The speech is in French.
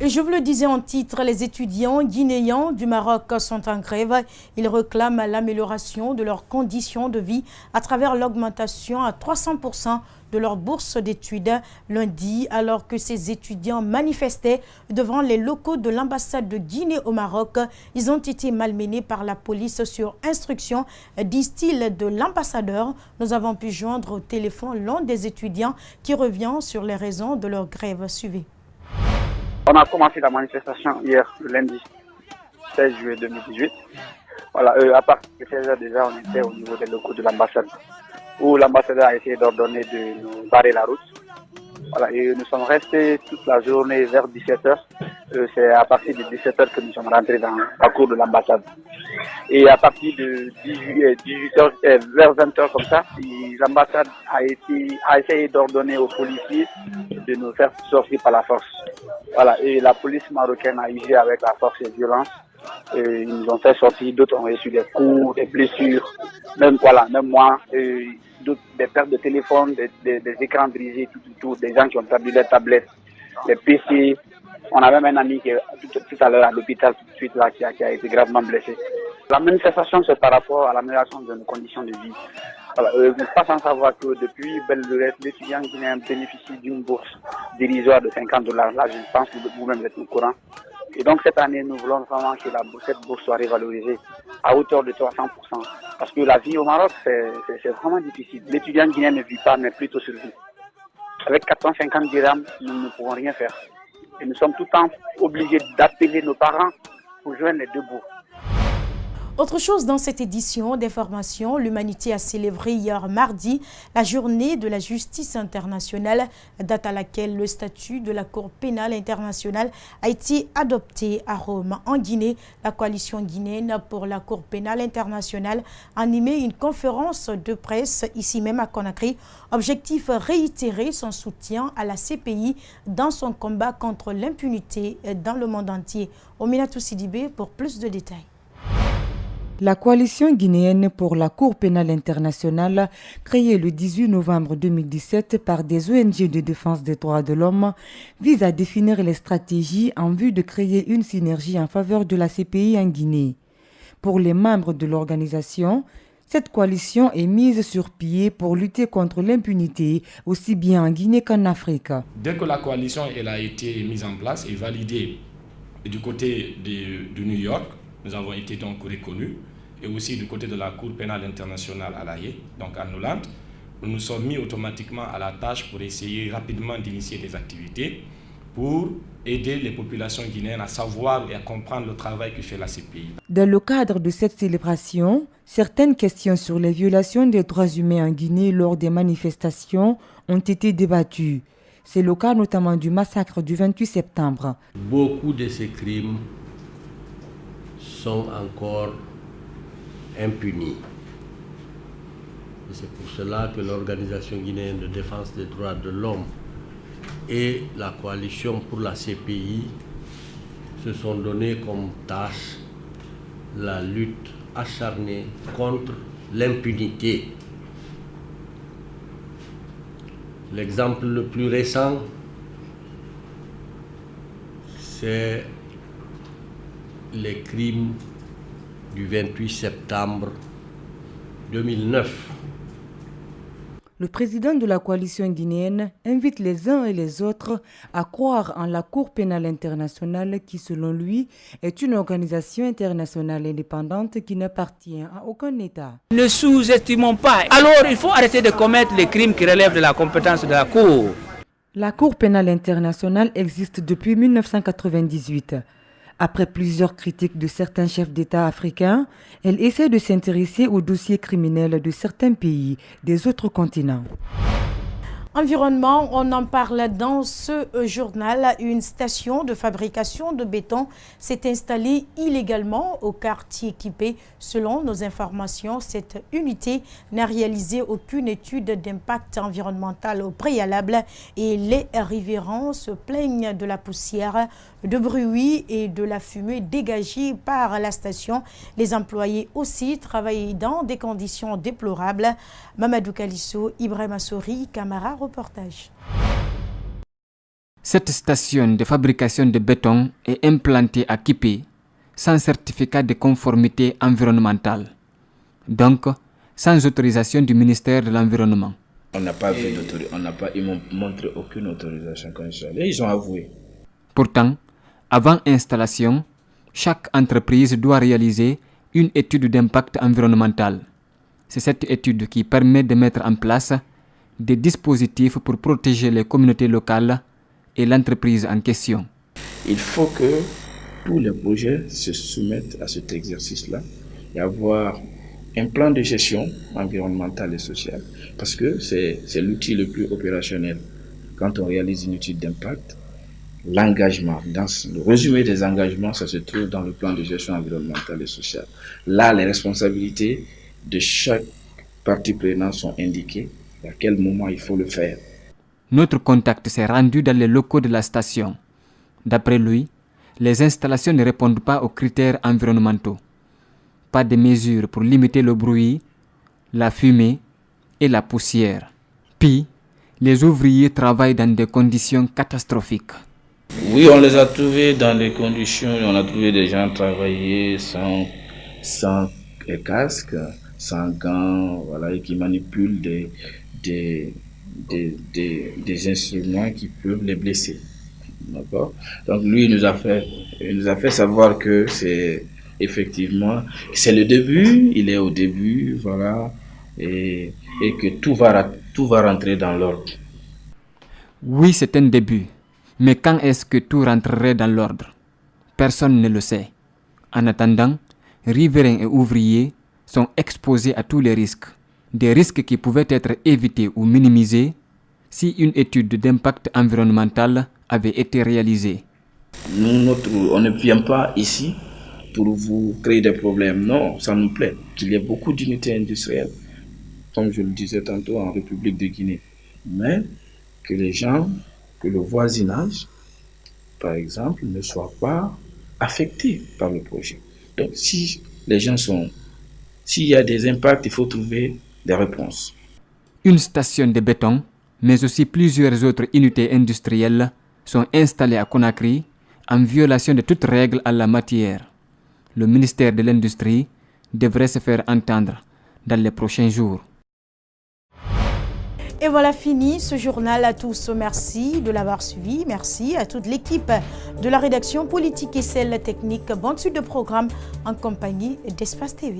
Et je vous le disais en titre, les étudiants guinéens du Maroc sont en grève. Ils réclament l'amélioration de leurs conditions de vie à travers l'augmentation à 300% de leur bourse d'études lundi, alors que ces étudiants manifestaient devant les locaux de l'ambassade de Guinée au Maroc. Ils ont été malmenés par la police sur instruction, disent-ils, de l'ambassadeur. Nous avons pu joindre au téléphone l'un des étudiants qui revient sur les raisons de leur grève. Suivez. On a commencé la manifestation hier, le lundi 16 juillet 2018. Voilà, à partir de 16 heures déjà, on était au niveau des locaux de l'ambassade, où l'ambassadeur a essayé d'ordonner de nous barrer la route. Voilà, et nous sommes restés toute la journée vers 17 heures. C'est à partir de 17 heures que nous sommes rentrés dans la cour de l'ambassade. Et à partir de 18 heures, vers 20 heures comme ça, l'ambassade a essayé d'ordonner aux policiers de nous faire sortir par la force. Voilà, et la police marocaine a usé avec la force et violence. Ils nous ont fait sortir, d'autres ont reçu des coups, des blessures, même moi, des pertes de téléphone, des écrans brisés, tout, des gens qui ont perdu leurs tablettes, les PC. On a même un ami qui est tout à l'heure à l'hôpital tout de suite là, qui a été gravement blessé. La manifestation, c'est par rapport à l'amélioration de nos conditions de vie. Voilà, vous n'êtes pas sans savoir que depuis belle lurette, l'étudiant guinéen bénéficie d'une bourse dérisoire de $50. Là, je pense que vous-même êtes au courant. Et donc cette année, nous voulons vraiment que cette bourse soit révalorisée à hauteur de 300%. Parce que la vie au Maroc, c'est vraiment difficile. L'étudiant guinéen ne vit pas, mais plutôt survit. Avec 450 dirhams, nous ne pouvons rien faire. Et nous sommes tout le temps obligés d'appeler nos parents pour joindre les deux bouts. Autre chose dans cette édition d'information, l'humanité a célébré hier mardi la journée de la justice internationale, date à laquelle le statut de la Cour pénale internationale a été adopté à Rome. En Guinée, la coalition guinéenne pour la Cour pénale internationale a animé une conférence de presse ici même à Conakry. Objectif, réitérer son soutien à la CPI dans son combat contre l'impunité dans le monde entier. Ominatou Sidibé pour plus de détails. La coalition guinéenne pour la Cour pénale internationale, créée le 18 novembre 2017 par des ONG de défense des droits de l'homme, vise à définir les stratégies en vue de créer une synergie en faveur de la CPI en Guinée. Pour les membres de l'organisation, cette coalition est mise sur pied pour lutter contre l'impunité, aussi bien en Guinée qu'en Afrique. Dès que la coalition a été mise en place et validée du côté de New York, nous avons été donc reconnus, et aussi du côté de la Cour pénale internationale à La Haye, donc en Hollande, nous nous sommes mis automatiquement à la tâche pour essayer rapidement d'initier des activités pour aider les populations guinéennes à savoir et à comprendre le travail que fait la CPI. Dans le cadre de cette célébration, certaines questions sur les violations des droits humains en Guinée lors des manifestations ont été débattues. C'est le cas notamment du massacre du 28 septembre. Beaucoup de ces crimes sont encore impunis. Et c'est pour cela que l'Organisation guinéenne de défense des droits de l'homme et la coalition pour la CPI se sont donnés comme tâche la lutte acharnée contre l'impunité. L'exemple le plus récent, c'est les crimes du 28 septembre 2009. Le président de la coalition guinéenne invite les uns et les autres à croire en la Cour pénale internationale qui, selon lui, est une organisation internationale indépendante qui n'appartient à aucun État. Ne sous-estimons pas. Alors, il faut arrêter de commettre les crimes qui relèvent de la compétence de la Cour. La Cour pénale internationale existe depuis 1998. Après plusieurs critiques de certains chefs d'État africains, elle essaie de s'intéresser aux dossiers criminels de certains pays des autres continents. Environnement, on en parle dans ce journal. Une station de fabrication de béton s'est installée illégalement au quartier équipé. Selon nos informations, cette unité n'a réalisé aucune étude d'impact environnemental au préalable et les riverains se plaignent de la poussière, de bruit et de la fumée dégagée par la station. Les employés aussi travaillent dans des conditions déplorables. Mamadou Kalissou, Ibrahima Souri, Camara, reportage. Cette station de fabrication de béton est implantée à Kipé sans certificat de conformité environnementale, donc sans autorisation du ministère de l'Environnement. On n'a pas vu ils m'ont montré aucune autorisation constitutionnelle et ils ont avoué. Pourtant, avant installation, chaque entreprise doit réaliser une étude d'impact environnemental. C'est cette étude qui permet de mettre en place des dispositifs pour protéger les communautés locales et l'entreprise en question. Il faut que tous les projets se soumettent à cet exercice-là et avoir un plan de gestion environnementale et sociale, parce que c'est l'outil le plus opérationnel. Quand on réalise une étude d'impact, l'engagement, dans le résumé des engagements, ça se trouve dans le plan de gestion environnementale et sociale. Là, les responsabilités de chaque partie prenante sont indiquées, à quel moment il faut le faire. Notre contact s'est rendu dans les locaux de la station. D'après lui, les installations ne répondent pas aux critères environnementaux. Pas de mesures pour limiter le bruit, la fumée et la poussière. Puis, les ouvriers travaillent dans des conditions catastrophiques. Oui, on les a trouvés dans des conditions, on a trouvé des gens travailler sans casque, sans gants, voilà, et qui manipulent des instruments qui peuvent les blesser. D'accord? Donc lui, il nous a fait savoir que c'est effectivement, c'est le début, il est au début, voilà, et que tout va rentrer dans l'ordre. Oui, c'est un début. Mais quand est-ce que tout rentrerait dans l'ordre? Personne ne le sait. En attendant, riverains et ouvriers sont exposés à tous les risques. Des risques qui pouvaient être évités ou minimisés si une étude d'impact environnemental avait été réalisée. On ne vient pas ici pour vous créer des problèmes. Non, ça nous plaît qu'il y ait beaucoup d'unités industrielles, comme je le disais tantôt en République de Guinée. Mais que les gens, que le voisinage, par exemple, ne soit pas affecté par le projet. Donc, si les gens s'il y a des impacts, il faut trouver des réponses. Une station de béton, mais aussi plusieurs autres unités industrielles sont installées à Conakry en violation de toute règle en la matière. Le ministère de l'Industrie devrait se faire entendre dans les prochains jours. Et voilà fini ce journal. À tous, merci de l'avoir suivi. Merci à toute l'équipe de la rédaction politique et celle technique. Bonne suite de programme en compagnie d'Espace TV.